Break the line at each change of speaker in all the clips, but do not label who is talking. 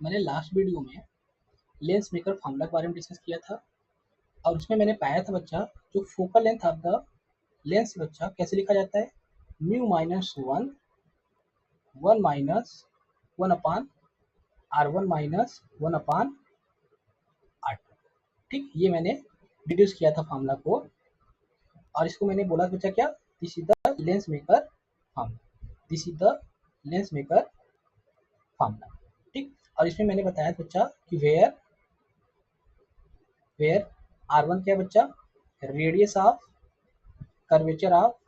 मैंने last video में lens maker formula के बारे में डिस्कस किया था और उसमें मैंने पाया था बच्चा, जो focal length of the lens बच्चा कैसे लिखा जाता है, mu minus one, one minus one upon R one minus one upon R two. ठीक, ये मैंने डिड्यूस किया था फॉर्मूला को और इसको मैंने बोला बच्चा क्या, this is the lens maker formula, this is the lens maker formula. ठीक, और इसमें मैंने बताया बच्चा कि वेयर वेयर आर वन क्या है बच्चा, radius of curvature of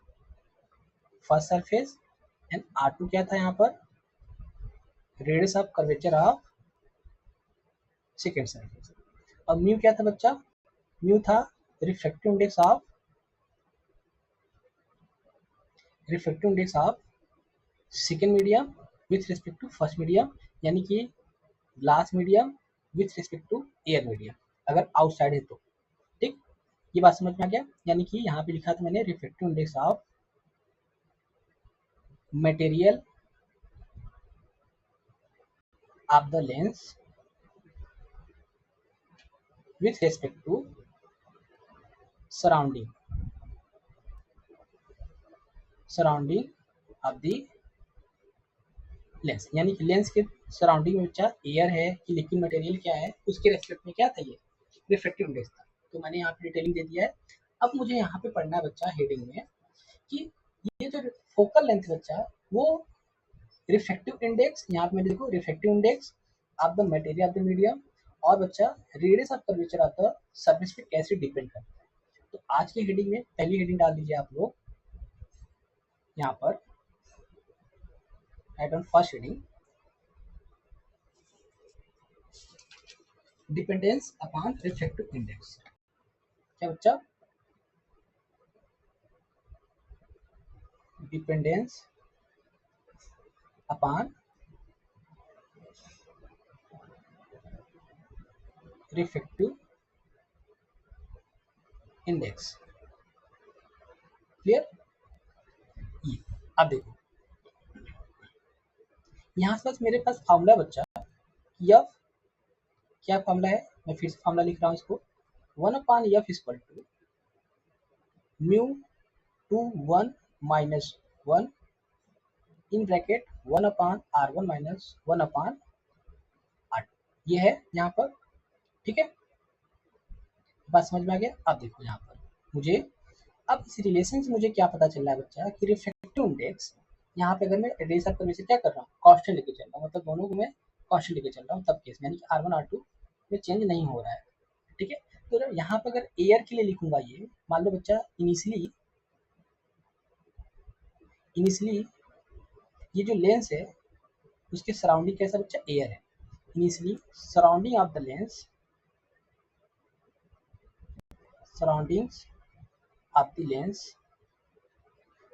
first surface, and R two क्या था यहाँ पर, radius of curvature of second surface. और म्यू क्या था बच्चा, म्यू था refractive index of second medium with respect to first medium, यानी कि glass medium with respect to air medium, अगर आउटसाइड है तो। ठीक, ये बात समझ में आ गया। यानी कि यहाँ पे लिखा था मैंने refractive index of material of the lens with respect to surrounding of the lens, यानी कि लेंस के सराउंडिंग में बच्चा एयर है कि लिक्विड मटेरियल क्या है, उसके रेस्पेक्ट में क्या था, ये रिफ्रैक्टिव इंडेक्स था। तो मैंने यहाँ पे डिटेलिंग दे दिया है। अब मुझे यहाँ पे पढ़ना है बच्चा हेडिंग में कि ये जो फोकल लेंथ बच्चा, वो रिफ्रैक्टिव इंडेक्स, यहाँ पे मैंने देखो refractive index of the material of the medium और बच्चा radius of curvature of the surface पे कैसे डिपेंड करता है। तो आज की हेडिंग में पहली हेडिंग डाल दीजिए आप लोग यहाँ पर, write on first heading, dependence upon refractive index. क्या बच्चा, dependence upon refractive index. Clear? ये अब देखो, यहाँ से बस मेरे पास फॉर्मूला बच्चा, एफ क्या फॉर्मूला है, मैं फिर से फॉर्मूला लिख रहा हूँ इसको, one upon F equal to mu two one minus one in bracket one upon R one minus one upon R two. ये है यहाँ पर। ठीक है, बात समझ में आ गया। अब देखो यहाँ पर मुझे, अब इस रिलेशन से मुझे क्या पता चल रहा है बच्चा कि रिफ्रैक्टिव इंडेक्स, यहाँ पे अगर मैं रेडियस ऑफ कर्वेचर क्या कर रहा हूँ, कांस्टेंट लेके चल रहा हूँ, मतलब दोनों को मैं कांस्टेंट लेके चल रहा हूँ, तब केस में यानी कि आर वन आर टू में चेंज नहीं हो रहा है। ठीक है, तो यहाँ पर अगर एयर के लिए लिखूंगा, ये मान लो बच्चा इनिशियली ये जो लेंस है उसके सराउंडिंग कैसा बच्चा, एयर है। Initially surrounding of the lens, surroundings of the lens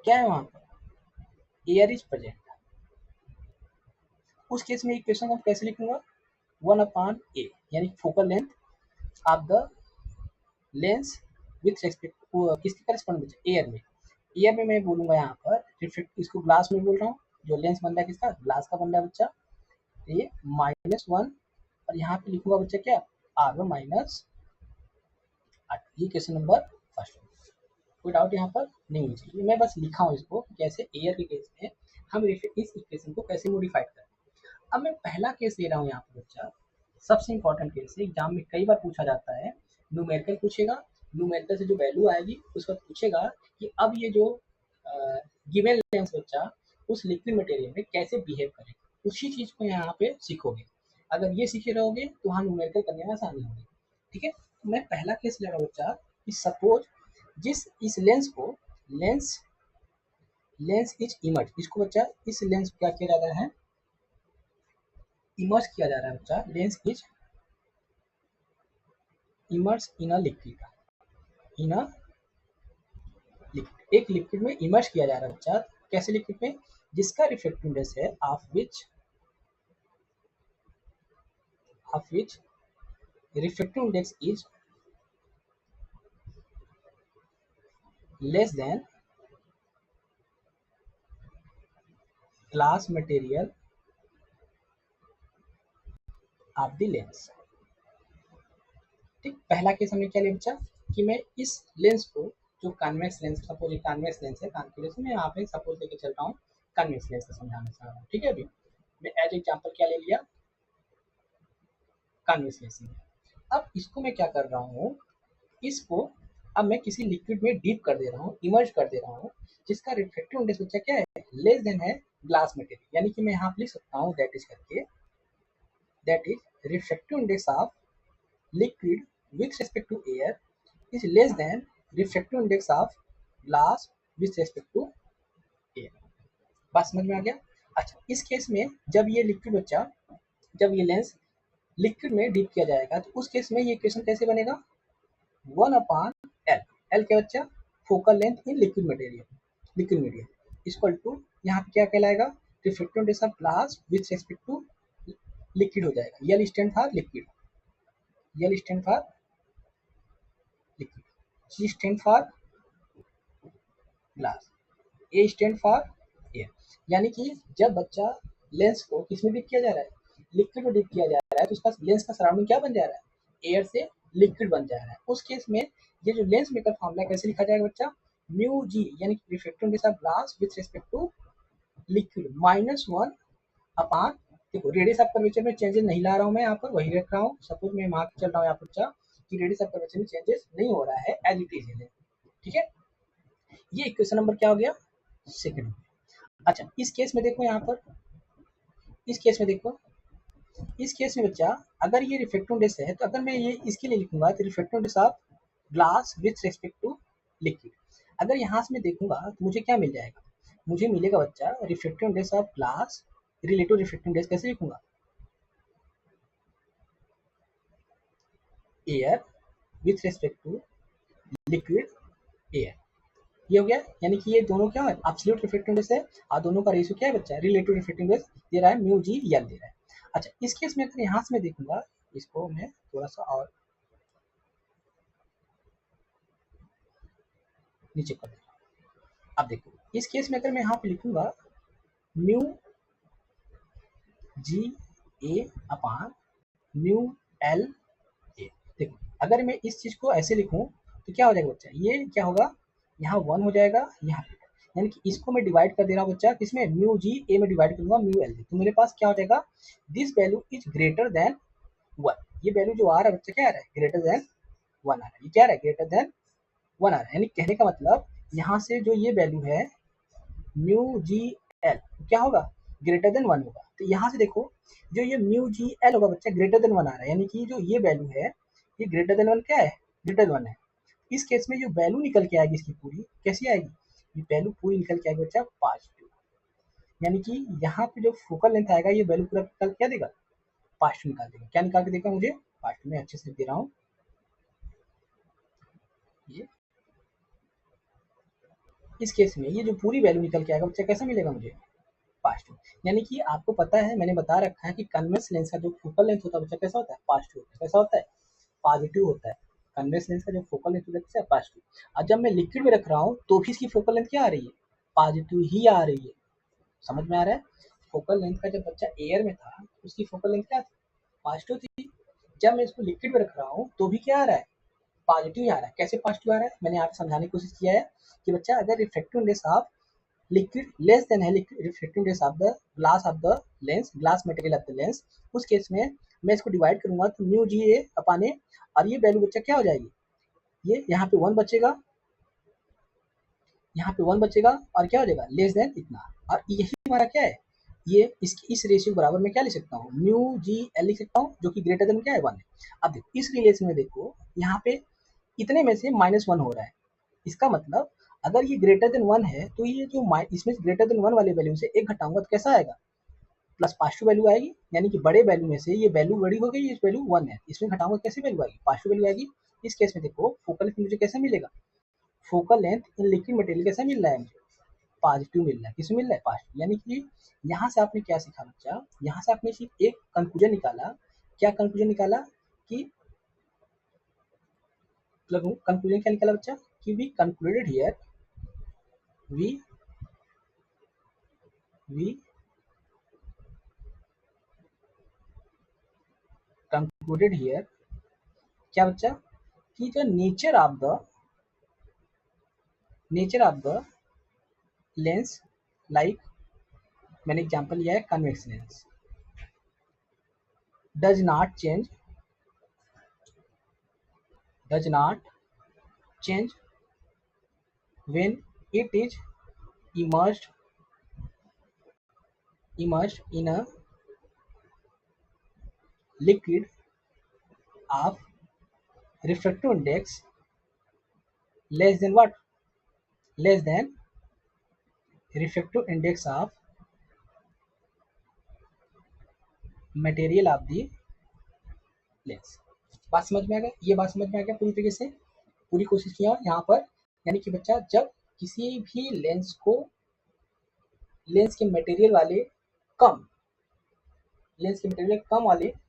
क्या है, वहां पर एयर इज प्रेजेंट। उस केस में इक्वेशन को कैसे लिखूंगा, वन अपान ए, यानी focal length of the lens with respect किसके करस्पॉन्ड बच्चा, एयर में। एयर में मैं बोलूंगा यहाँ पर रिफ्लेक्ट, इसको ग्लास में बोल रहा हूँ, जो लेंस बन रहा है किसका, ग्लास का बन रहा है बच्चा, ये माइनस वन, और यहाँ पे लिखूंगा बच्चा क्या, R one minus R two. ये क्वेश्चन नंबर फर्स्ट। कोई डाउट यहाँ पर नहीं होनी चाहिए, मैं बस लिखा हूँ इसको कैसे एयर के केस में हम इस इक्वेशन को कैसे मॉडिफाइड करें। अब मैं पहला केस ले रहा हूँ यहाँ पर बच्चा, सबसे इंपॉर्टेंट केस है, एग्जाम में कई बार पूछा जाता है, न्यूमेरिकल पूछेगा, न्यूमेरिकल से जो वैल्यू आएगी उसका पूछेगा कि अब ये जो गिवन लेंस बच्चा उस लिक्विड मटेरियल में कैसे बिहेव करेगा, उसी चीज को यहाँ पे सीखोगे। अगर ये सीखे रहोगे तो वहाँ न्यूमेरिकल करने में आसानी होगी। ठीक है, तो मैं पहला केस ले रहा हूँ बच्चा कि सपोज जिस इस लेंस को लेंस लेंस इज इमर्ज, इसको बच्चा इस लेंस क्या किया जा रहा है, इमर्ज किया जा रहा है बच्चा, lens is emerge in a liquid, in a liquid, एक लिक्विड में इमर्ज किया जा रहा है बच्चा, कैसे लिक्विड में, जिसका रिफ्रैक्टिव इंडेक्स है of which refractive index is less then glass material of the lens. ठीक, पहला केस हमने क्या लिया बच्चा कि मैं इस लेंस को, जो कन्वेक्स लेंस, सपोज ये कन्वेक्स लेंस है, कॉन्केव मैं यहाँ पे सपोज लेके चल रहा हूँ, कन्वेक्स लेंस का समझाना चाह रहा हूँ। ठीक है, अभी मैं एज एग्जाम्पल क्या ले लिया, कन्वेक्स लेंस। अब इसको मैं क्या कर रहा हूँ, इसको अब मैं किसी लिक्विड में डीप कर दे रहा हूँ, इमर्ज कर दे रहा हूँ, जिसका रिफ्लेक्टिव इंडेक्स बच्चा क्या है, लेस देन है ग्लास मटेरियल। यानी कि मैं यहाँ पे लिख सकता हूँ दैट इज करके, that is reflective index of liquid with respect to air is less than refractive index of glass with respect to air। बात समझ में आ गया। अच्छा, इस केस में जब ये लिक्विड बच्चा, जब ये लेंस लिक्विड में डीप किया जाएगा तो उस केस में ये इक्वेशन कैसे बनेगा, 1/L। एल क्या बच्चा, focal length in liquid material, liquid medium, equal to यहाँ पे क्या कहलाएगा, reflective index of glass with respect to liquid हो जाएगा। L stand for liquid, L stand for liquid, G stand for glass, A stand for air. यानी कि जब बच्चा लेंस को किस में डिप किया जा रहा है, लिक्विड में डिप किया जा रहा है, तो उसका लेंस का सराउंडिंग क्या बन जा रहा है, एयर से लिक्विड बन जा रहा है। उस केस में ये जो लेंस मेकर फॉर्मूला कैसे लिखा जाएगा बच्चा, म्यू जी यानी कि reflective index of glass with respect to liquid -1 upon, देखो रेडियस ऑफ कर्वेचर में चेंजेस नहीं ला रहा हूँ मैं, यहाँ पर वही रख रहा हूँ। सपोज मैं मार्क चल रहा हूँ यहाँ पर बच्चा कि रेडियस ऑफ कर्वेचर में चेंजेस नहीं हो रहा है, एज इट इज है। ठीक है, ये इक्वेशन नंबर क्या हो गया, सेकंड। अच्छा, इस केस में देखो, यहाँ पर इस केस में देखो, इस केस में बच्चा अगर ये रिफ्लेक्टिव इंडेक्स है, तो अगर मैं ये इसके लिए लिखूंगा तो reflective index of glass with respect to liquid, अगर यहाँ से मैं देखूंगा तो मुझे क्या मिल जाएगा, मुझे मिलेगा बच्चा reflective index of glass, relative reflective index कैसे लिखूंगा, air with respect to liquid air. ये हो गया, यानी कि ये दोनों क्या है, एब्सोल्यूट रिफ्लेक्टिव इंडेक्स है, और दोनों का रेशियो क्या है बच्चा, रिलेटिव रिफ्लेक्टिव इंडेक्स दे रहा है, म्यू जी यल दे रहा है। अच्छा, इस केस में अगर यहाँ से मैं देखूंगा, इसको मैं थोड़ा सा और नीचे कर देता हूँ। अब देखो, इस केस में अगर मैं यहाँ पे लिखूंगा mu ji A upon mu L A, देखो अगर मैं इस चीज को ऐसे लिखूं तो क्या हो जाएगा बच्चा, ये क्या होगा, यहाँ 1 हो जाएगा यहाँ पे, यानी कि इसको मैं डिवाइड कर दे रहा हूँ बच्चा किसमें, म्यू जी ए में डिवाइड करूंगा म्यू एल, तो मेरे पास क्या हो जाएगा, this value is greater than 1। ये वैल्यू जो आ रहा है बच्चा क्या आ रहा है, ग्रेटर देन 1 आ रहा है। ये क्या आ रहा है, ग्रेटर देन 1 आ रहा है, यानी कहने का मतलब यहाँ से जो ये वैल्यू है म्यू जी एल क्या होगा, ग्रेटर देन 1 होगा। तो यहाँ से देखो, जो ये म्यू जी एल होगा बच्चा ग्रेटर देन 1 आ रहा है, यानी कि जो ये वैल्यू है ये ग्रेटर देन 1 क्या है, ग्रेटर देन 1 है। इस केस में जो वैल्यू निकल के आएगी इसकी पूरी कैसी आएगी, ये वैल्यू पूरी निकल के आएगी बच्चा पॉजिटिव, यानी कि यहाँ पे जो फोकल लेंथ आएगा ये वैल्यू पूरा निकल क्या देगा, पॉजिटिव निकाल देगा। क्या निकाल के देगा मुझे, पॉजिटिव में अच्छे से दे रहा हूँ ये। इस केस में ये जो पूरी वैल्यू निकल के आएगा बच्चा कैसा मिलेगा मुझे, पॉजिटिव। यानी कि आपको पता है, मैंने बता रखा है कि कन्वेक्स लेंस का जो फोकल लेंथ होता है बच्चा कैसा होता है, पॉजिटिव होता है। कैसा होता है, पॉजिटिव होता है। कन्वेक्स लेंस का जो फोकल लेंथ होता है पॉजिटिव, और जब मैं लिक्विड में रख रहा हूँ तो भी इसकी फोकल लेंथ क्या आ रही है, पॉजिटिव ही आ रही है। समझ में आ रहा है, फोकल लेंथ का जब बच्चा एयर में था उसकी फोकल लेंथ क्या थी, पॉजिटिव थी। जब मैं इसको लिक्विड में रख रहा हूँ तो भी क्या आ रहा है, पॉजिटिव ही आ रहा है। कैसे पॉजिटिव आ रहा है, मैंने यहाँ पे समझाने की कोशिश किया है कि बच्चा अगर reflective index of liquid less than है reflective index of the glass of the lens, glass material of the lens, उस केस में मैं इसको डिवाइड करूंगा तो म्यू जी ए अपान ए, और ये वैल्यू बच्चा क्या हो जाएगी, ये यहाँ पे 1 बचेगा, यहाँ पे 1 बचेगा, और क्या हो जाएगा लेस देन इतना, और यही हमारा क्या है, ये इस रेशियो बराबर में क्या लिख सकता हूँ, म्यू जी एल लिख सकता हूँ, जो कि ग्रेटर देन क्या है 1 है। अब देखो इस रिलेशन में देखो, यहाँ पे इतने में से -1 हो रहा है, इसका मतलब अगर ये ग्रेटर देन 1 है तो ये जो इसमें ग्रेटर देन 1 वाले वैल्यू से 1 घटाऊंगा तो कैसा आएगा, प्लस पॉजिटिव वैल्यू आएगी। यानी कि बड़े वैल्यू में से ये वैल्यू बड़ी हो गई, इस वैल्यू 1 है, इसमें घटाऊंगा कैसे वैल्यू आएगी, पॉजिटिव वैल्यू आएगी। इस केस में देखो फोकल लेंथ मुझे कैसा मिलेगा, focal length in liquid material कैसा मिल रहा है मुझे, पॉजिटिव मिल रहा है। किसमें मिल रहा है, पॉजिटिव। यानी कि यहाँ से आपने क्या सीखा बच्चा, यहाँ से आपने सिर्फ एक कंक्लूजन निकाला। क्या कंक्लूजन निकाला कि, कंक्लूजन क्या निकाला बच्चा, कि we concluded here, we we concluded here क्या बच्चा कि जो nature of the lens like मैंने एग्जांपल लिया है convex lens does not change when it is immersed in a liquid of refractive index less than what? Less than refractive index of material of the lens. बात समझ में आ गया? ये बात समझ में आ गया पूरी तरीके से? पूरी कोशिश किया यहाँ पर, यानी कि बच्चा जब किसी भी लेंस के मटेरियल वाले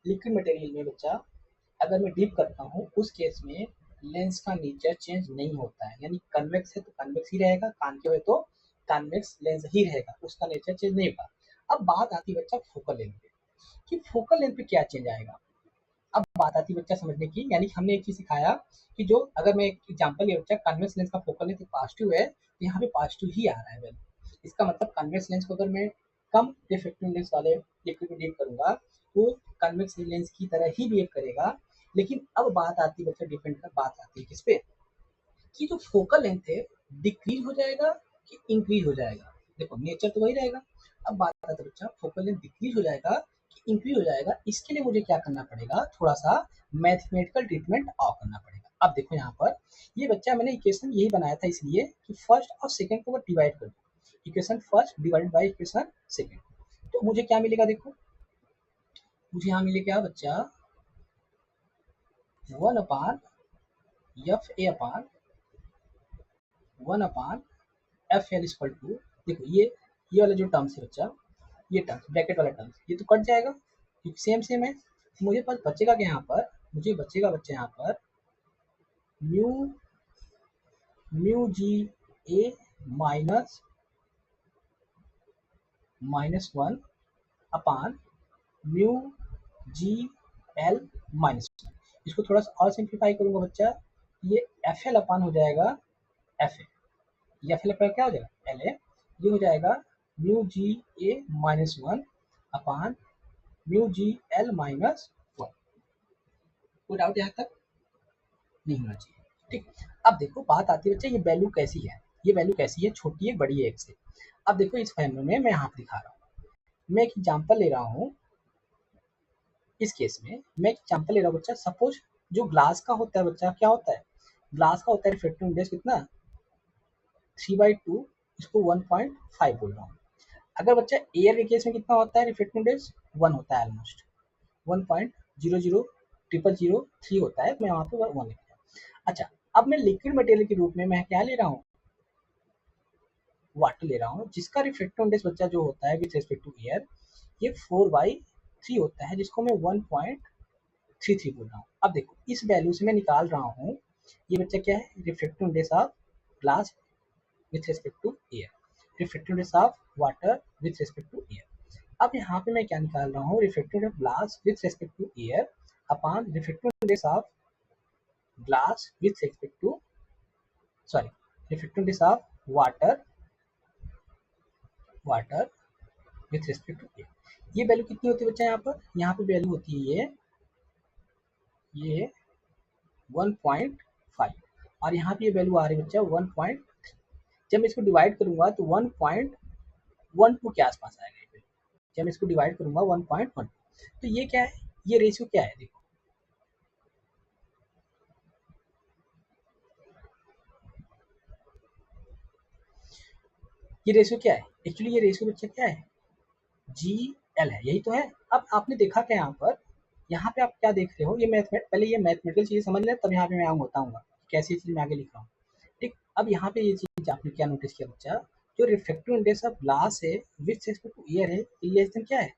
लिक्विड मटेरियल में बच्चा अगर मैं डीप करता हूँ उस केस में लेंस का नेचर चेंज नहीं होता है, यानी कन्वेक्स है तो कन्वेक्स ही रहेगा, कॉन्केव है तो कन्वेक्स लेंस ही रहेगा, उसका नेचर चेंज नहीं होगा। अब बात आती है बच्चा फोकल लेंथ पे कि फोकल लेंथ पे क्या चेंज आएगा। अब बात आती है बच्चा समझने की, यानी हमने एक चीज सिखाया कि जो अगर मैं एक एग्जांपल लिया बच्चा कन्वेक्स लेंस का फोकल लेंथ पॉजिटिव है तो यहाँ पे पॉजिटिव ही आ रहा है वैल्यू। इसका मतलब कन्वेक्स लेंस को अगर मैं कम रिफ्रैक्टिव इंडेक्स वाले लिक्विड में डीप करूंगा तो कन्वेक्स लेंस की तरह ही बिहेव करेगा। लेकिन अब बात आती है बच्चा डिपेंड कर बात आती है किस पे कि जो फोकल लेंथ है डिक्रीज हो जाएगा कि इंक्रीज हो जाएगा। देखो नेचर तो वही रहेगा। अब बात आती है बच्चा फोकल लेंथ डिक्रीज हो जाएगा कि इंक्रीज हो जाएगा, इसके लिए मुझे क्या करना पड़ेगा, थोड़ा सा मैथमेटिकल ट्रीटमेंट और करना पड़ेगा। अब देखो यहाँ पर ये बच्चा मैंने इक्वेशन यही बनाया था इसलिए कि फर्स्ट और सेकंड को डिवाइड कर दो, equation first divided by equation second, तो मुझे क्या मिलेगा, देखो मुझे यहाँ मिलेगा बच्चा 1 upon F A upon 1 upon F L equal to, देखो ये वाला जो टर्म्स है बच्चा, ये टर्म्स ब्रैकेट वाला टर्म्स ये तो कट जाएगा क्योंकि सेम है। मुझे पास बचेगा क्या यहाँ पर, मुझे बचेगा बच्चा यहाँ पर म्यू जी ए माइनस 1 अपान म्यू जी एल माइनस 1। इसको थोड़ा सा और सिंप्लीफाई करूंगा बच्चा, ये एफ एल अपान हो जाएगा एफ ए, या फिर क्या हो जाएगा एल ए, ये हो जाएगा म्यू जी ए माइनस 1 अपान म्यू जी एल माइनस 1। कोई डाउट यहाँ तक नहीं होना चाहिए, ठीक। अब देखो बात आती है बच्चा ये वैल्यू कैसी है, ये वैल्यू कैसी है, छोटी है बड़ी है एक से। अब देखो इस फैमिली में मैं यहाँ पे दिखा रहा हूँ, मैं एक एग्जाम्पल ले रहा हूँ। इस केस में मैं एक एग्जाम्पल ले रहा हूँ बच्चा, सपोज जो ग्लास का होता है बच्चा, क्या होता है ग्लास का होता है रिफ्रैक्टिव इंडेक्स कितना 3/2, इसको 1.5 बोल रहा हूँ। अगर बच्चा एयर के केस में कितना होता है रिफ्रैक्टिव इंडेक्स 1 होता है, ऑलमोस्ट 1.00003 होता है, मैं वहाँ पे 1 लिख दिया। अच्छा अब मैं लिक्विड मटेरियल के रूप में मैं क्या ले रहा हूँ, वाटर ले रहा हूँ, जिसका रिफ्रैक्टिव इंडेक्स बच्चा जो होता है विद रिस्पेक्ट टू एयर ये 4/3 होता है, जिसको मैं 1.33 बोल रहा हूँ। अब देखो इस वैल्यू से मैं निकाल रहा हूँ ये बच्चा क्या है refractive index of glass with respect to air, refractive index of water with respect to air. अब यहाँ पे मैं क्या निकाल रहा हूँ refractive index glass with respect to air upon refractive index of glass with respect to sorry refractive index of water with respect to air. ये value कितनी होती है बच्चा, यहाँ पे वैल्यू होती है ये 1.5 और यहाँ पे ये वैल्यू आ रही है बच्चा 1. जब मैं इसको डिवाइड करूंगा तो 1.12 के आसपास आएगा। जब मैं इसको डिवाइड करूंगा 1.1, तो ये क्या है, ये रेशियो क्या है, देखो ये रेशियो क्या है, एक्चुअली ये रेशियो बच्चा क्या है जी एल है, यही तो है। अब आपने देखा क्या यहाँ पे आप क्या देख रहे हो, ये पहले ये मैथमेटिकल चीजें समझ लें तब यहाँ पे मैं बताऊंगा कैसी चीज मैं आगे लिख रहा हूँ, ठीक। अब यहाँ पे ये चीज आपने क्या नोटिस किया बच्चा, जो रिफ्रैक्टिव इंडेक्स ऑफ ग्लास है विथ रिस्पेक्ट टू एयर है, लेस देन क्या है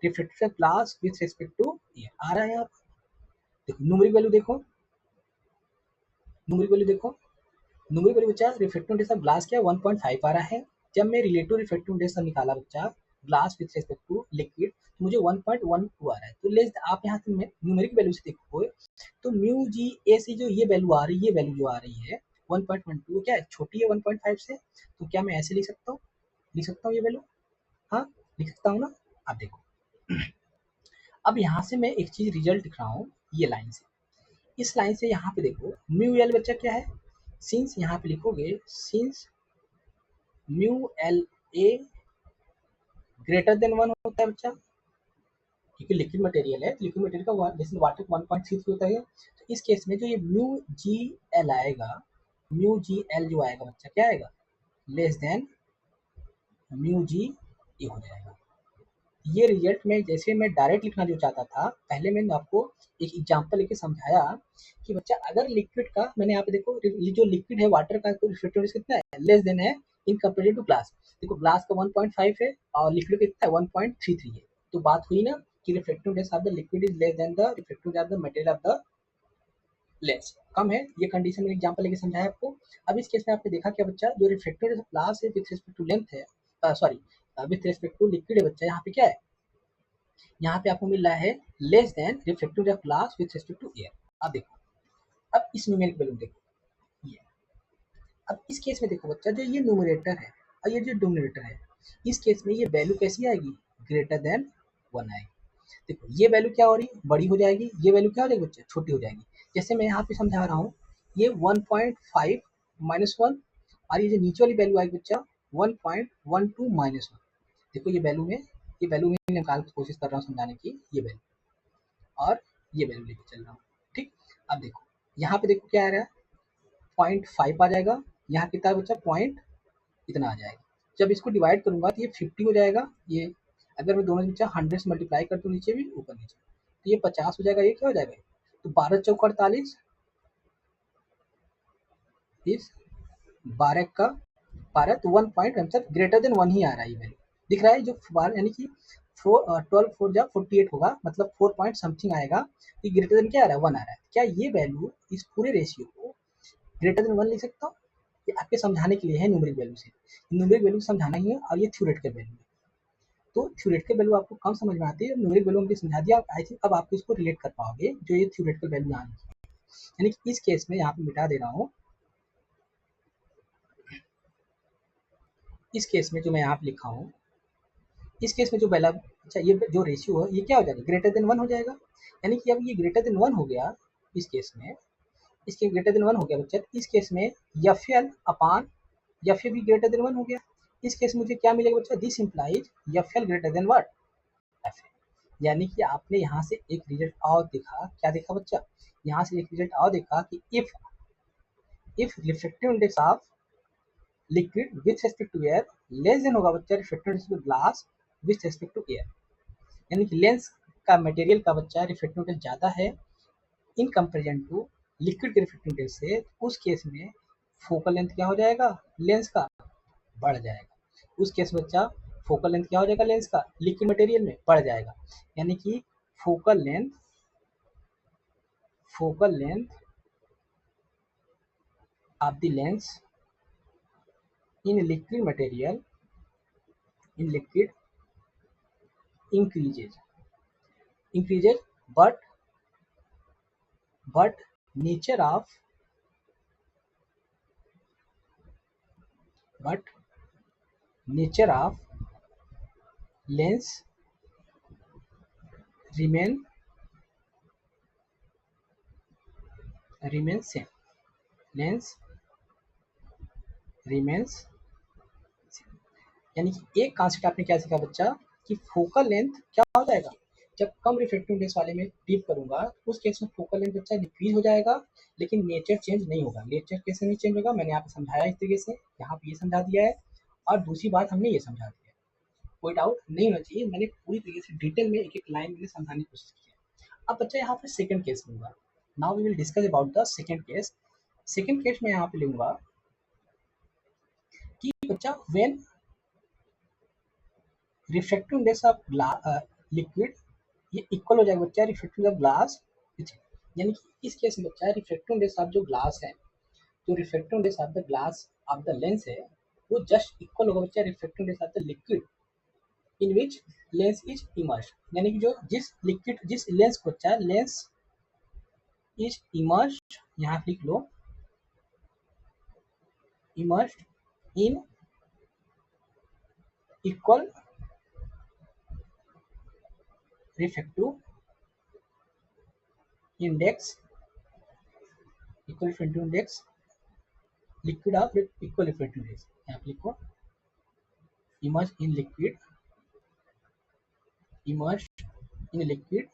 refractive glass with respect to air आ रहा है। यहाँ देखो न्यूमेरिक वैल्यू देखो, न्यूमेरिक वैल्यू देखो, न्यूमेरिक वैल्यू बच्चा रिफ्रैक्टिव इंडेक्स ऑफ ग्लास क्या 1.5 आ रहा है। जब मैं रिलेटिव रिफ्रैक्टिव इंडेक्स निकाला बच्चा glass with respect to liquid, मुझे 1.12 आ रहा है। तो लेस आप यहाँ से न्यूमेरिक वैल्यू से देखो तो म्यू जी ए से जो ये वैल्यू आ रही है, ये वैल्यू जो आ रही है 1.12 क्या है, छोटी है 1.5 से, तो क्या मैं ऐसे लिख सकता हूँ, ये वैल्यू, हाँ लिख सकता हूँ ना। आप देखो अब यहाँ से मैं एक चीज रिजल्ट दिख रहा हूँ, ये लाइन से, इस लाइन से यहाँ पे देखो म्यू एल बच्चा क्या है, सिंस यहाँ पे लिखोगे since mu L A greater than 1 होता है बच्चा, क्योंकि लिक्विड मटेरियल है, लिक्विड मटेरियल का जैसे वाटर 1.33 होता है, तो इस केस में जो ये म्यू जी एल आएगा, म्यू जी एल जो आएगा बच्चा क्या आएगा, लेस देन म्यू जी ए हो जाएगा। ये रिजल्ट में जैसे मैं डायरेक्ट लिखना जो चाहता था, पहले मैंने आपको एक एग्जांपल लेके समझाया कि बच्चा अगर लिक्विड का, मैंने यहाँ पे देखो जो लिक्विड है वाटर का रिफ्रेक्टिव कितना है, लेस देन है इन कंपेरिजन टू ग्लास। देखो ग्लास का 1.5 है और लिक्विड कितना है 1.33 है, तो बात हुई ना कि refractiveness of the liquid is less than the refractiveness of the material of the lens, कम है। ये कंडीशन में एग्जांपल लेके समझाया आपको। अब इस केस में आपने देखा क्या बच्चा, जो रिफ्रेक्टिवनेस ऑफ ग्लास है विथ रिस्पेक्ट टू लेंथ है, sorry with respect to liquid है बच्चा, यहाँ पे क्या है, यहाँ पे आपको मिल रहा है less than reflective of glass with respect to air. अब देखो अब इस न्यूमेरिक वैल्यू देखो ये, अब इस केस में देखो बच्चा, जो ये न्यूमरेटर है और ये जो डिनोमिनेटर है, इस केस में ये वैल्यू कैसी आएगी, ग्रेटर देन 1 आएगी। देखो ये वैल्यू क्या हो रही है, बड़ी हो जाएगी, ये वैल्यू क्या हो जाएगी बच्चा, छोटी हो जाएगी। जैसे मैं यहाँ पे समझा रहा हूँ, ये 1.5 -1 और ये जो नीचे वाली वैल्यू आएगी बच्चा 1.12 -1। देखो ये वैल्यू में, ये वैल्यू में निकाल की कोशिश कर रहा हूँ समझाने की, ये वैल्यू और ये वैल्यू लेके चल रहा हूँ, ठीक। अब देखो यहाँ पे देखो क्या आ रहा है, 0.5 आ जाएगा, यहाँ कितना बच्चा पॉइंट इतना आ जाएगा। जब इसको डिवाइड करूंगा तो ये 50 हो जाएगा, ये अगर मैं दोनों बच्चा 100 से मल्टीप्लाई कर दूँ नीचे भी ऊपर नीचे, तो ये 50 हो जाएगा, ये क्या हो जाएगा, तो 12 चौक 48, इस 12 का 12, तो 1 पॉइंट आंसर ग्रेटर देन 1 ही आ रहा है, ये वैल्यू दिख रहा है, जो 12 यानी कि 12 4 जा 48 होगा, मतलब 4 पॉइंट समथिंग आएगा, ये ग्रेटर देन क्या आ रहा है, 1 आ रहा है। क्या ये वैल्यू इस पूरे रेशियो को ग्रेटर देन 1 लिख सकता हूँ, ये आपके समझाने के लिए है न्यूमेरिक वैल्यू से, न्यूमेरिक वैल्यू समझाना ही है, और ये थ्योरेटिकल वैल्यू है। तो थ्योरेटिकल वैल्यू आपको कम समझ में आती है, न्यूमेरिक वैल्यू हमने समझा दिया, आई थिंक अब आप इसको रिलेट कर पाओगे, जो ये थ्योरेटिकल वैल्यू यहाँ लिखी है। यानी कि इस केस में यहाँ पे मिटा दे रहा हूँ, इस केस में जो मैं यहाँ पे लिखा हूँ, इस केस में जो पहला, अच्छा ये जो रेशियो है ये क्या हो जाएगा, ग्रेटर देन 1 हो जाएगा। यानी कि अब ये ग्रेटर देन 1 हो गया, इस केस में, इसके ग्रेटर देन 1 हो गया बच्चा, इस केस में एफ एल अपान एफ ए भी ग्रेटर देन 1 हो गया। इस केस में मुझे क्या मिलेगा बच्चा, this implies F L greater than what, F A. यानी कि आपने यहाँ से एक रिजल्ट और देखा, क्या देखा बच्चा, यहाँ से एक रिजल्ट और देखा कि if reflective index of liquid with respect to air less than होगा बच्चा reflective index of glass with respect to air, यानी कि लेंस का मटेरियल का बच्चा रिफ्लेक्टिव इंडेक्स ज़्यादा है इन कंपेरिजन टू लिक्विड के रिफ्लेक्टिव इंडेक्स से, उस केस में फोकल लेंथ क्या हो जाएगा, लेंस का बढ़ जाएगा। उस केस में बच्चा फोकल लेंथ क्या हो जाएगा, लेंस का लिक्विड मटेरियल में बढ़ जाएगा। यानी कि focal length, focal length of the lens in liquid material, in liquid increases, increases, but nature of, but nature of lens remain, remains same, lens remains same। यानी कि एक कॉन्सेप्ट आपने क्या सीखा बच्चा, कि फोकल लेंथ क्या हो जाएगा, जब कम रिफ्लेक्टिव इंडेक्स वाले में डीप करूंगा उस केस में फोकल लेंथ बच्चा डिक्रीज हो जाएगा, लेकिन नेचर चेंज नहीं होगा। नेचर कैसे नहीं चेंज होगा, मैंने यहाँ पे समझाया इस तरीके से, यहाँ पे ये समझा दिया है, और दूसरी बात हमने ये समझा दिया है, कोई डाउट नहीं होना चाहिए, मैंने पूरी तरीके से डिटेल में एक एक लाइन में समझाने की कोशिश की है। अब बच्चा यहाँ पे सेकंड केस लूंगा, now we will discuss about the second case. Second case में यहाँ पे लूंगा कि बच्चा when refractive index of liquid ये इक्वल हो जाएगा बच्चा रिफ्रैक्टिव ऑफ ग्लास, यानी कि इस केस में बच्चा रिफ्रैक्टिव इंडेक्स ऑफ जो ग्लास है, जो refractive index of the glass of the lens है, वो जस्ट इक्वल होगा बच्चा refractive index of the liquid in which lens is immersed, यानी कि जो जिस लिक्विड जिस लेंस को बच्चा लेंस इज इमर्स्ड, यहाँ लिख लो immersed in equal refractive index, equal refractive index, liquid of equal refractive index, यहाँ पे लिखो immersed in liquid, immersed in liquid,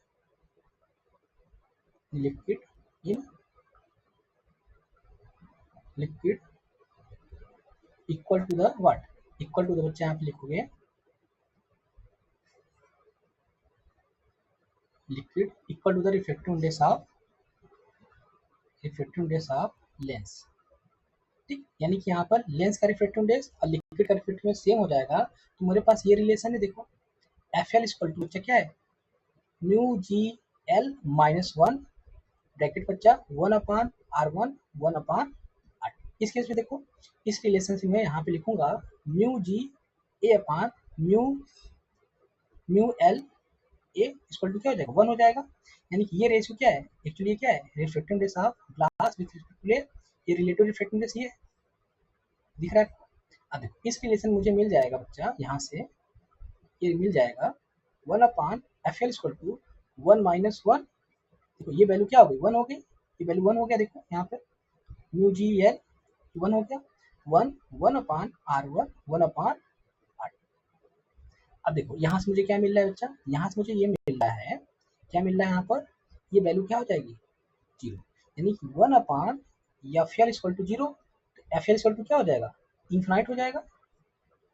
liquid in liquid equal to the what, equal to the बच्चे यहाँ पे लिखोगे liquid equal to the refractive index of lens, ठीक। यानी कि यहाँ पर लेंस का रिफ्रैक्टिव इंडेक्स और लिक्विड का रिफ्रैक्टिव इंडेक्स सेम हो जाएगा, तो मेरे पास ये रिलेशन है, देखो एफ एल इक्वल टू बच्चा क्या है mu G L minus one bracket बच्चा one upon R one one upon R. इस केस में देखो इस रिलेशनशिप में यहाँ पे लिखूंगा mu ji A upon mu mu L a equal to क्या हो जाएगा वन हो जाएगा, यानी कि ये रेशियो क्या है एक्चुअली क्या है refractive index of glass with respect to lens, ये रिलेटिव रिफ्रैक्टिव इंडेक्स ये दिख रहा है। अब देखो इस रिलेशन मुझे मिल जाएगा बच्चा, यहाँ से ये मिल जाएगा one upon F L equal to one minus one, देखो ये वैल्यू क्या हो गई वन हो गई, ये वैल्यू वन हो गया, देखो यहाँ पे म्यू जी एल वन हो गया, one one upon R one one upon R. अब देखो यहाँ से मुझे क्या मिल रहा है बच्चा, यहाँ से मुझे ये मिल रहा है, क्या मिल रहा है यहाँ पर, ये वैल्यू क्या हो जाएगी जीरो, यानी कि one upon F L equal to zero, F L equal to क्या हो जाएगा इन्फिनाइट हो जाएगा,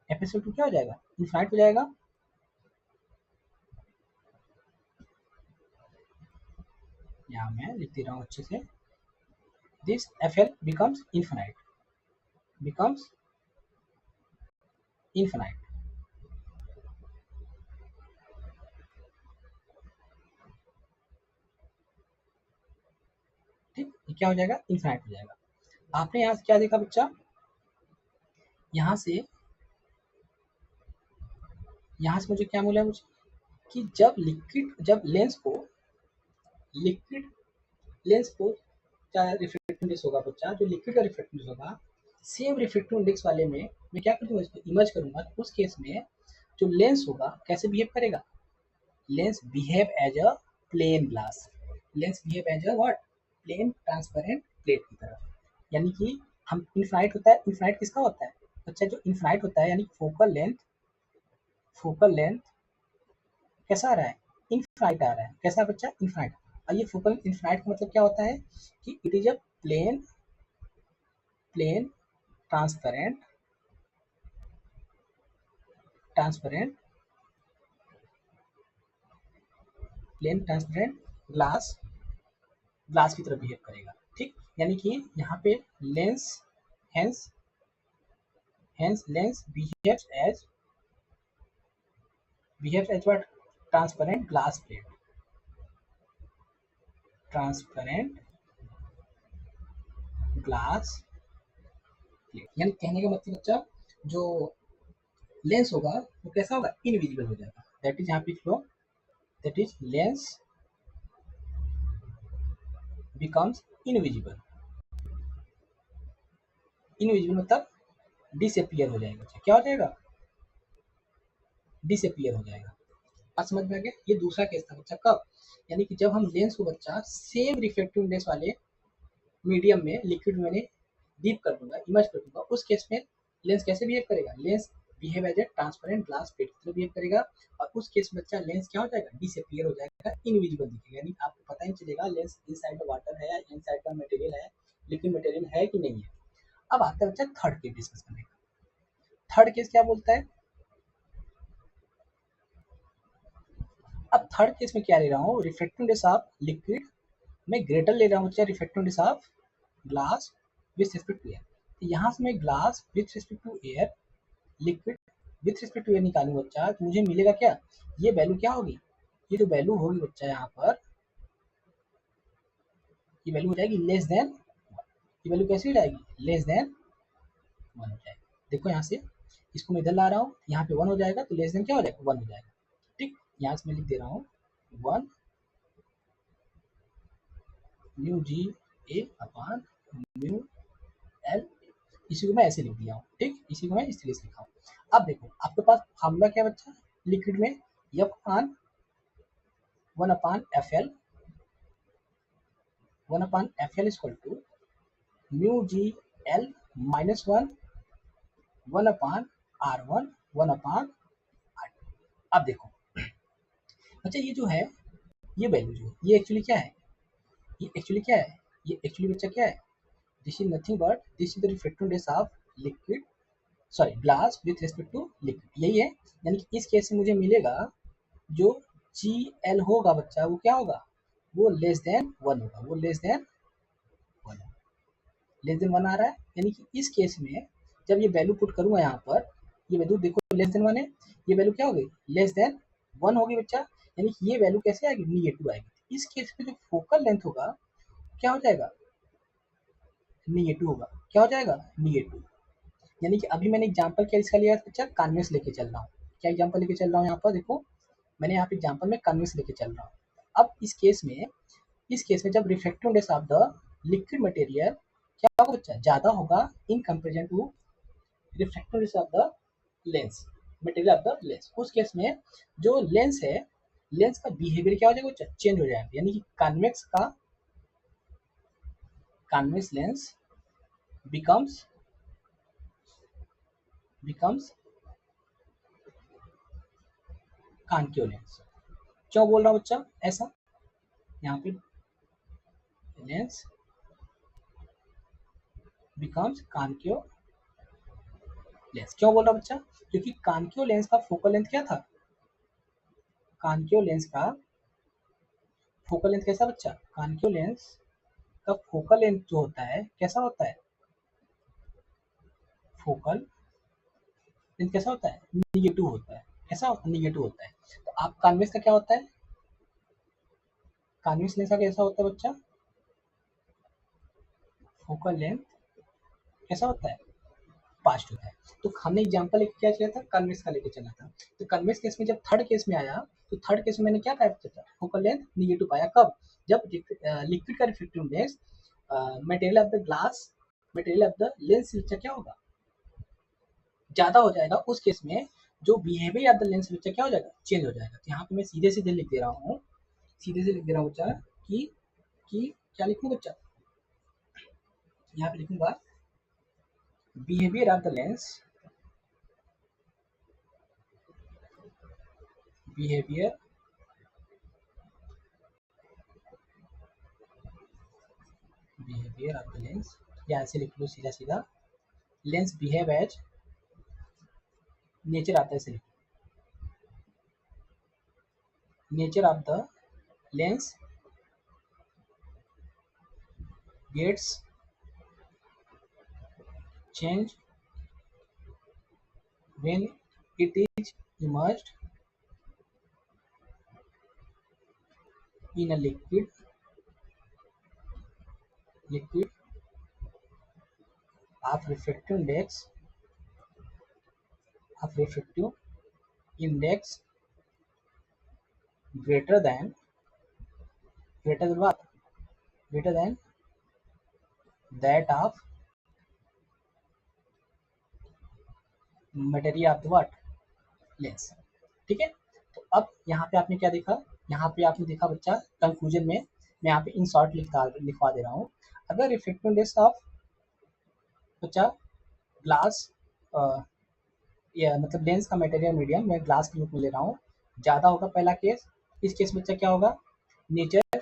एफ एल इक्वल टू क्या हो जाएगा इन्फिनाइट हो जाएगा। यहाँ मैं लिख दे रहा हूँ अच्छे से, this F L becomes infinite, becomes infinite, ठीक, ये क्या हो जाएगा इन्फिनाइट हो जाएगा। आपने यहाँ से क्या देखा बच्चा, यहाँ से मुझे क्या मिला मुझे कि जब लिक्विड जब लेंस को क्या रिफ्रैक्टिव इंडेक्स होगा बच्चा, जो लिक्विड का रिफ्रैक्टिव इंडेक्स होगा सेम रिफ्रैक्टिव इंडेक्स वाले में मैं क्या कर दूंगा इसको इमर्ज करूंगा, तो उस केस में जो लेंस होगा कैसे बिहेव करेगा, lens behave as a plane glass, lens behave as a what plane transparent plate की तरह, यानी कि हम इनफाइनाइट होता है, इनफाइनाइट किसका होता है बच्चा, जो इनफाइनाइट होता है यानी फोकल लेंथ कैसा आ रहा है इनफाइनाइट आ रहा है, कैसा बच्चा इनफाइनाइट। और ये फोकल इनफाइनाइट का मतलब क्या होता है कि it is a plane transparent glass की तरह बिहेव करेगा, ठीक। यानी कि यहाँ पे lens hence lens behaves as what transparent glass plate, transparent glass plate, यानी कहने का मतलब बच्चा जो लेंस होगा वो कैसा होगा इनविजिबल हो जाएगा, दैट इज यहाँ पे flow, that is lens becomes invisible, invisible मतलब डिसअपियर हो जाएगा, क्या हो जाएगा डिसअपियर हो जाएगा। बात समझ में आ गया, ये दूसरा केस था बच्चा कब, यानी कि जब हम लेंस को बच्चा सेम रिफ्रैक्टिव इंडेक्स वाले मीडियम में लिक्विड में डीप कर दूंगा इमर्ज कर दूंगा, उस केस में लेंस कैसे बिहेव करेगा, lens behave as a transparent glass plate की तरह बिहेव करेगा, और उस केस में बच्चा लेंस क्या हो जाएगा डिसअपियर हो जाएगा, इनविजिबल दिखेगा, यानी आपको पता ही चलेगा लेंस इनसाइड द वाटर है या इनसाइड द मटेरियल है, लिक्विड मटेरियल है कि नहीं है। अब आता है बच्चा थर्ड केस डिस्कस करने का, थर्ड केस क्या बोलता है, अब थर्ड केस में क्या ले रहा हूँ रिफ्रैक्टिव इंडेक्स ऑफ लिक्विड मैं ग्रेटर ले रहा हूँ बच्चा refractive index of glass with respect to air, तो यहाँ से मैं glass with respect to air liquid with respect to air निकालूंगा बच्चा, तो मुझे मिलेगा क्या, ये वैल्यू क्या होगी, ये जो वैल्यू होगी बच्चा यहाँ पर ये वैल्यू हो जाएगी लेस देन, ये वैल्यू कैसे हो जाएगी लेस देन वन हो जाएगी। देखो यहाँ से इसको मैं इधर ला रहा हूँ, यहाँ पे 1 हो जाएगा, तो लेस देन क्या हो जाएगा, 1 हो जाएगा। ठीक, यहाँ से मैं लिख दे रहा हूँ 1 म्यू जी ए अपॉन म्यू एल, इसी को मैं ऐसे लिख दिया हूँ। ठीक, इसी को मैं इस तरीके से लिखा हूँ। अब देखो आपके पास फार्मूला क्या बच्चा, लिक्विड में F upon 1 upon F L, 1 upon F L equal to mu G L minus 1 upon R one 1 upon R. अब देखो अच्छा, ये जो है, ये वैल्यू जो है, ये एक्चुअली क्या है, ये एक्चुअली क्या है, ये एक्चुअली बच्चा क्या है, this is nothing but this is the refractive of liquid, sorry glass with respect to liquid, यही है। यानी कि इस केस में मुझे मिलेगा जो जी एल होगा बच्चा, वो क्या होगा, वो लेस देन 1 होगा, वो लेस देन 1, लेस देन 1 आ रहा है। यानी कि इस केस में जब ये वैल्यू पुट करूंगा यहाँ पर, ये वैल्यू देखो लेस देन 1 है, ये वैल्यू क्या होगी, लेस देन 1 होगी बच्चा। यानी कि ये वैल्यू कैसे आएगी, निगेटिव आएगी। इस केस में जो फोकल लेंथ होगा क्या हो जाएगा, निगेटिव होगा। क्या हो जाएगा, निगेटिव। यानी कि अभी मैंने एग्जांपल क्या इसका लिया बच्चा, कॉन्वेक्स लेके चल रहा हूँ। क्या एग्जांपल लेके चल रहा हूँ यहाँ पर, देखो मैंने यहाँ पे एग्जांपल में कॉन्वेक्स लेके चल रहा हूँ। अब इस केस में जब refractive index of the liquid material क्या होगा बच्चा, ज्यादा होगा in comparison to refractive index of the lens, material of the lens. उस केस में जो लेंस है, लेंस का बिहेवियर क्या हो जाएगा बच्चा, चेंज हो जाएगा। यानी कि convex lens becomes concave lens. क्यों बोल रहा हूँ बच्चा ऐसा, यहाँ पे लेंस बिकम्स कॉन्केव लेंस, क्यों बोल रहा हूँ बच्चा, क्योंकि कॉन्केव लेंस का फोकल लेंथ क्या था, कॉन्केव लेंस का फोकल लेंथ कैसा बच्चा, कॉन्केव लेंस का फोकल लेंथ जो होता है कैसा होता है, फोकल लेंथ कैसा होता है, निगेटिव होता है। कैसा होता है, निगेटिव होता है। तो आप कॉन्वेक्स का क्या होता है, कॉन्वेक्स लेंस का कैसा होता है बच्चा, फोकल लेंथ कैसा होता है, पास्ट होता है। तो हमने एग्जांपल लेके क्या किया था, कन्वेक्स का लेके चला था। तो कन्वेक्स केस में जब थर्ड केस में आया, तो थर्ड केस में मैंने क्या पाया था, फोकल लेंथ निगेटिव पाया। कब, जब लिक्विड का refractive index material of the glass, material of the lens से क्या होगा, ज्यादा हो जाएगा। उस केस में जो बिहेवियर ऑफ द लेंस बच्चा क्या हो जाएगा, चेंज हो जाएगा। तो यहाँ पे मैं सीधे सीधे लिख दे रहा हूँ, सीधे से लिख दे रहा हूँ बच्चा कि क्या लिखूँ बच्चा, यहाँ पे लिखूंगा behaviour of the lens, behaviour of the lens, या ऐसे लिख लो सीधा सीधा, लेंस बिहेव एज नेचर आता है, ऐसे लिखो, nature of the lens gets change when it is immersed in a liquid of refractive index greater than what, greater than that of material of the what, lens. ठीक है, तो अब यहाँ पे आपने क्या देखा, यहाँ पे आपने देखा बच्चा कंक्लूजन में, मैं यहाँ पे इन शॉर्ट लिखवा दे रहा हूँ। अगर रिफ्रैक्टिव इंडेक्स ऑफ बच्चा ग्लास या मतलब लेंस का मटेरियल मीडियम मैं ग्लास के रूप में ले रहा हूँ, ज़्यादा होगा पहला केस। इस केस में बच्चा क्या होगा, नेचर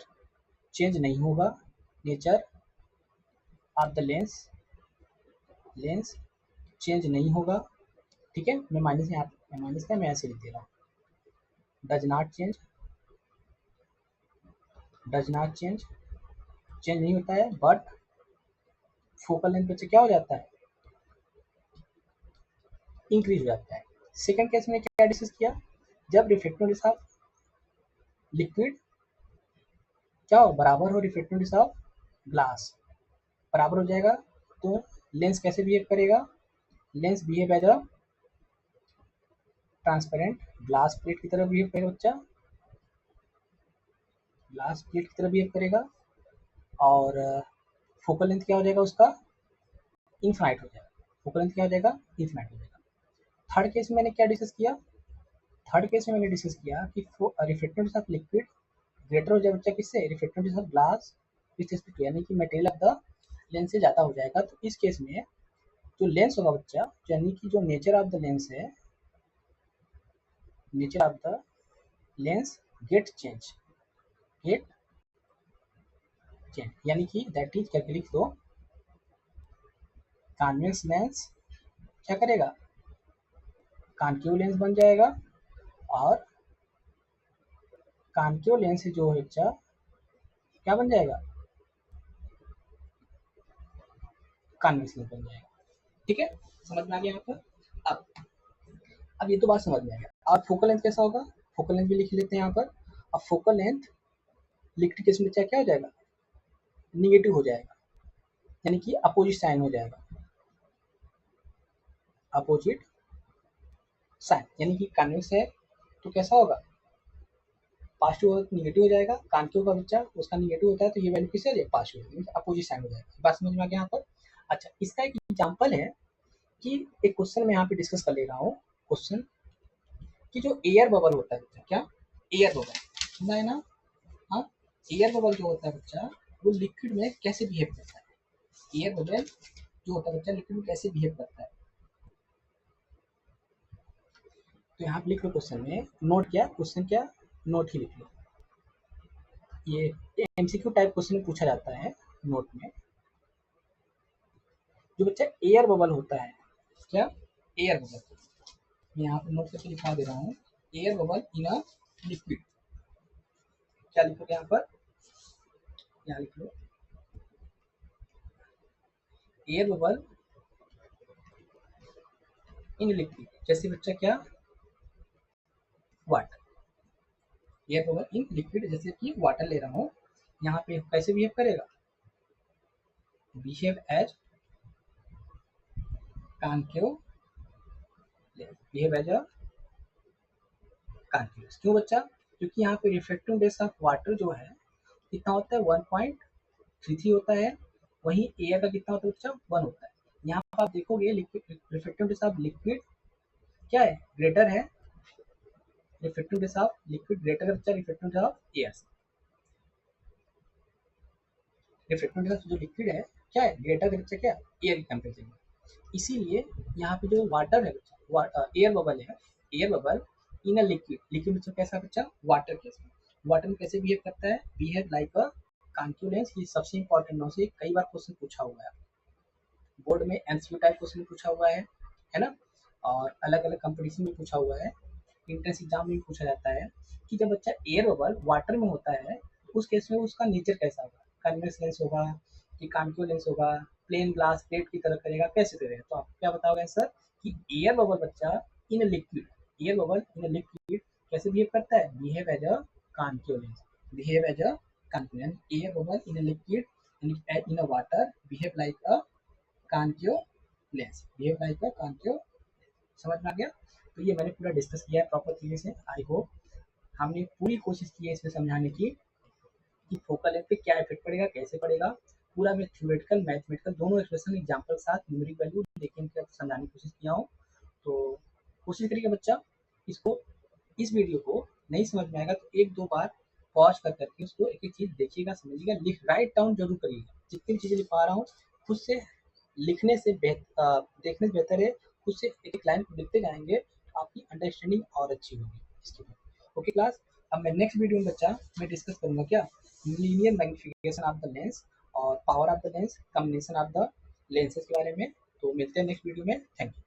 चेंज नहीं होगा, nature of the lens change नहीं होगा। ठीक है, मैं माइनस यहाँ माइनस का मैं ऐसे लिख दे रहा हूँ, डज नॉट चेंज चेंज नहीं होता है, बट फोकल लेंथ बच्चे क्या हो जाता है, इंक्रीज हो जाता है। सेकंड केस में क्या डिस्कस किया, जब रिफ्रैक्टिव इंडेक्स ऑफ लिक्विड क्या हो, बराबर हो रिफ्रैक्टिव इंडेक्स ऑफ ग्लास, बराबर हो जाएगा, तो लेंस कैसे बिहेव करेगा, lens behave as a transparent glass plate की तरह बिहेव करेगा बच्चा, ग्लास प्लेट की तरह बिहेव करेगा। और फोकल लेंथ क्या हो जाएगा उसका, इनफाइनाइट हो जाएगा। फोकल लेंथ क्या हो जाएगा, इनफाइनाइट हो जाएगा। थर्ड केस में मैंने क्या डिस्कस किया, थर्ड केस में मैंने डिस्कस किया कि रिफ्लेक्टेड ऑफ लिक्विड ग्रेटर हो जाए बच्चा किससे, reflected of glass with respect to, यानी कि मटेरियल ऑफ द लेंस से ज़्यादा हो जाएगा। तो इस केस में जो लेंस होगा बच्चा, यानी कि जो नेचर ऑफ द लेंस है, nature of the lens get change, get change, यानी कि दैट इज क्या लिख दो, कॉन्वेक्स लेंस क्या करेगा, कॉन्केव लेंस बन जाएगा। और कॉन्केव लेंस से जो है बच्चा क्या बन जाएगा, कॉन्वेक्स लेंस बन जाएगा। ठीक है, समझ में आ गया यहाँ पर। अब ये तो बात समझ में आ गया। और फोकल लेंथ कैसा होगा, फोकल लेंथ भी लिख लेते हैं यहाँ पर। अब फोकल लेंथ लिक्विड केस में क्या हो जाएगा, निगेटिव हो जाएगा, यानी कि अपोजिट साइन हो जाएगा, अपोजिट साइन, यानी कि कॉन्वेक्स है तो कैसा होगा, पॉजिटिव हो निगेटिव हो जाएगा। कॉन्केव का बच्चा उसका निगेटिव होता है तो ये वैल्यू किससे हो जाएगी, पॉजिटिव हो जाएगी, अपोजिट साइन हो जाएगा। बात समझ में आ गया यहाँ पर। अच्छा, इसका एक एग्जाम्पल है कि एक क्वेश्चन मैं यहाँ पे डिस्कस कर ले रहा हूँ, क्वेश्चन कि जो एयर बबल होता है बच्चा, क्या एयर बबल सुना है ना, हाँ, एयर बबल जो होता है बच्चा वो लिक्विड में कैसे बिहेव करता है, एयर बबल जो होता है बच्चा लिक्विड में कैसे बिहेव करता है। तो यहाँ पे लिख लो क्वेश्चन में, नोट क्या क्वेश्चन, क्या नोट ही लिख लो। ये एमसीक्यू टाइप क्वेश्चन पूछा जाता है नोट में। जो बच्चा एयर बबल होता है, क्या एयर बबल, मैं यहाँ पे नोट करके लिखा दे रहा हूँ, air bubble in a liquid, क्या लिखोगे यहाँ पर, यहाँ लिख लो एयर बबल इन लिक्विड, जैसे बच्चा क्या water, air bubble in liquid जैसे कि वाटर ले रहा हूँ, यहाँ पे कैसे बिहेव करेगा, behave as concave, behave as a concave. क्यों बच्चा, क्योंकि यहाँ पे रिफ्लेक्टिव इंडेक्स ऑफ वाटर जो है कितना होता है, 1.33 होता है, वहीं एयर का कितना होता है बच्चा, 1 होता है। यहाँ पर आप देखोगे liquid reflective index of liquid क्या है, ग्रेटर है, reflective index of liquid greater है बच्चा रिफ्लेक्टिव इंडेक्स ऑफ एयर से, रिफ्लेक्टिव इंडेक्स जो लिक्विड है क्या है, ग्रेटर है बच्चा क्या, एयर की कंपेरिजन में। इसीलिए यहाँ पे जो वाटर है बच्चा, एयर बबल है, air bubble in a liquid, liquid बच्चा कैसा बच्चा, वाटर केस में, वाटर में कैसे बिहेव करता है, behave like a concave lens. ये सबसे इंपॉर्टेंट नौ से कई बार क्वेश्चन पूछा हुआ है बोर्ड में, एमसीक्यू टाइप क्वेश्चन पूछा हुआ है ना, और अलग अलग कंपटीशन में पूछा हुआ है, इंट्रेंस एग्जाम में भी पूछा जाता है कि जब बच्चा एयर बबल वाटर में होता है तो उस केस में उसका नेचर कैसा होगा, कन्वेक्स लेंस होगा कि कॉन्केव लेंस होगा, प्लेन ग्लास प्लेट की तरह करेगा, कैसे करेगा। तो आप क्या बताओगे सर कि एयर बबल बच्चा in liquid, air bubble in liquid कैसे बिहेव करता है, behave as a concave lens, behave as a concave lens, air bubble in liquid in a water behave like a concave lens, behave like a concave. समझ में आ गया। तो ये मैंने पूरा डिस्कस किया है प्रॉपर तरीके से। आई होप हमने पूरी कोशिश की है इसमें समझाने की कि फोकल लेंथ पे क्या इफेक्ट पड़ेगा, कैसे पड़ेगा, पूरा मैं थ्योरेटिकल मैथमेटिकल दोनों एक्सप्रेशन एग्जाम्पल के साथ न्यूमेरिक वैल्यू लेके समझाने की कोशिश किया हूँ। तो कोशिश करिएगा बच्चा इसको, इस वीडियो को नहीं समझ में आएगा तो एक दो बार पॉज कर करके उसको एक एक चीज़ देखिएगा, समझिएगा, लिख राइट डाउन जरूर करिएगा। जितनी भी चीज़ें लिखवा रहा हूँ खुद से लिखने से बेहतर, देखने से बेहतर है खुद से एक एक लाइन को लिखते जाएंगे तो आपकी अंडरस्टैंडिंग और अच्छी होगी इसके बाद। ओके क्लास, अब मैं नेक्स्ट वीडियो में बच्चा मैं डिस्कस करूंगा क्या, linear magnification of the lens और power of the lens, combination of the lenses के बारे में। तो मिलते हैं नेक्स्ट वीडियो में, थैंक यू।